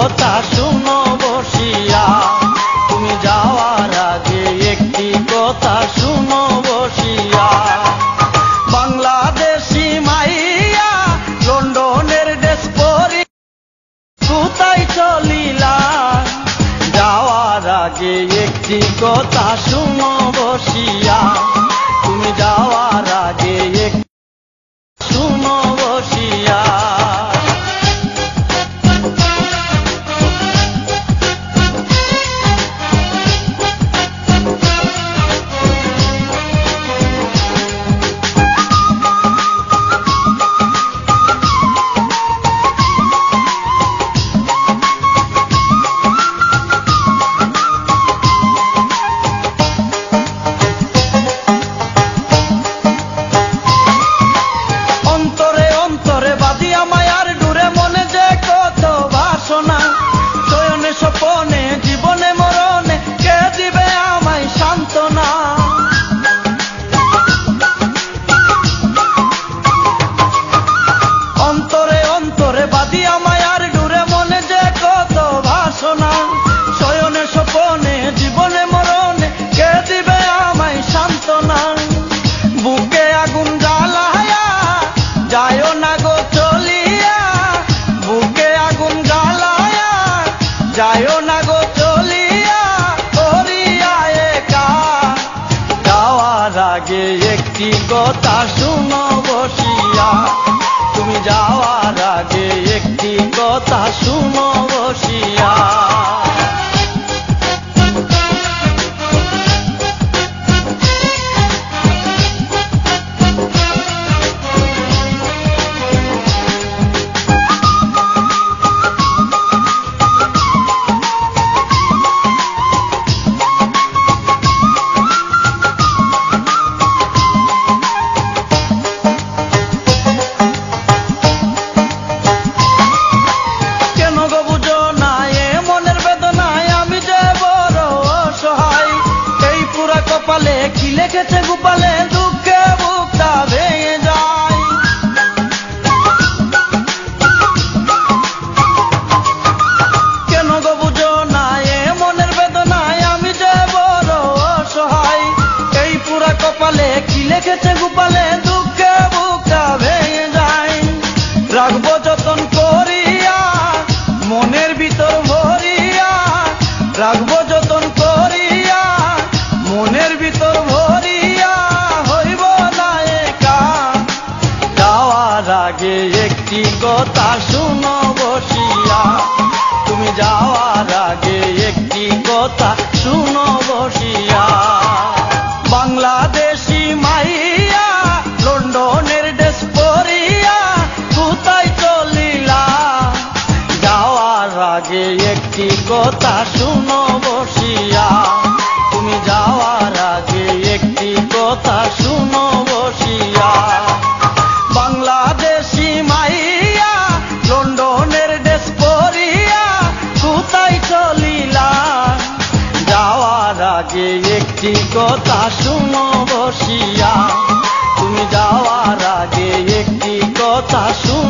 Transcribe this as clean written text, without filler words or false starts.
কথা শুনো বসিয়া, তুমি যাওয়ার আগে একটি কথা শুনো বসিয়া। বাংলাদেশি মাইয়া লন্ডনের ড্রেস পরি কোথায় চলিলা, যাওয়ার আগে একটি কথা শুনো বসিয়া, তুমি যাওয়ার আগে একটি শুনো বসিয়া। স্বপনে জীবনে মরণে কে দিবে আমায় সান্ত্বনা, অন্তরে অন্তরে বাঁধিয়া মায়ার ডুরে মনে যে কত বাসনা, শয়নে স্বপনে জীবনে মরণে কে দিবে আমায় সান্ত্বনা। বুকে আগুন জ্বালায়া যায়ও না গো চলিয়া, বুকে আগুন জ্বালায়া যায়ও না গো চলিয়া, করিয়া একা। যাওয়ার আগে একটি কথা শুনো বসিয়া, তুমি যাওয়ার আগে একটি কথা শুনো বসিয়া। কপালে কি লেখেছে গোপালে, দুঃখে বুকটা ভেঙে যায়। কেন গো বুঝো না এ মনের বেদনায়, আমি যে বড় অসহায়। এই পুরা কপালে কি লেখেছে গোপালে, দুঃখে বুকটা ভেঙে যায়। রাখবো যতন করিয়া মনের ভিতর ভরিয়া, রাখবো যতন করিয়া মনের ভিতর ভরিয়া, হইব না একা। যাওয়ার আগে একটি কথা শুনো বসিয়া, তুমি যাওয়ার আগে একটি কথা শুনো বসিয়া। বাংলাদেশি মাইয়া লন্ডনের ড্রেস পরিয়া কোথায় চলিলা, যাওয়ার আগে একটি কথা শুনো বসিয়া, তুমি যাওয়ার আগে একটি কথা শুনো বসিয়া। বাংলাদেশি মাইয়া লন্ডনের ড্রেস পরিয়া কোথায় চলিলা, যাওয়ার আগে একটি কথা শুনো বসিয়া, তুমি যাওয়ার আগে একটি কথা শুনো।